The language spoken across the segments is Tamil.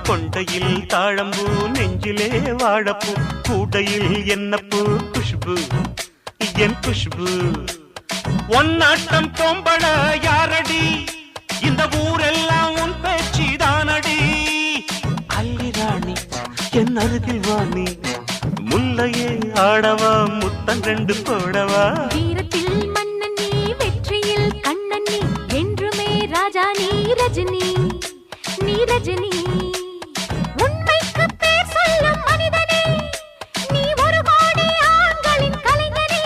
கொண்டையில் தாழம்பூ நெஞ்சிலே வாழப்பூ கூடையில் என்ன பூ குஷ்பு என் குஷ்பு ஒன்னாட்டம் பொம்பள யாரடி இந்த ஊரெல்லாம் உன் பேச்சு தானடி அல்லி ராணி என் அருகில் வாணி முல்லையே ஆடவா முத்தம் ரெண்டு போடவா வீரத்தில் மன்னன் நீ வெற்றியில் கண்ணன் நீ என்றுமே ராஜா நீ ரஜினி நீ ரஜினி உண்மைக்கு பேர் சொல்லும் மனிதனே நீ ஒரு கோடி ஆண்களின் கலைஞனே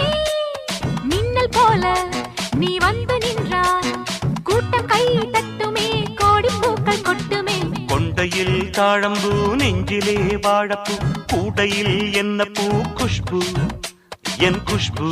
மின்னல் போல நீ வந்து நின்றால் கூட்டம் கை தட்டுமே கோடி பூக்கள் கொட்டுமே கொண்டையில் தாழம்பூ நெஞ்சிலே வாழப்பூ கூடையில் என்ன பூ குஷ்பு என் குஷ்பு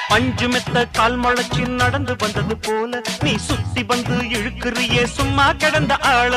பஞ்சு மெத்த கால் முளைச்சி நடந்து வந்தது போல நீ சுத்தி வந்து இழுக்கிறியே சும்மா கிடந்த ஆள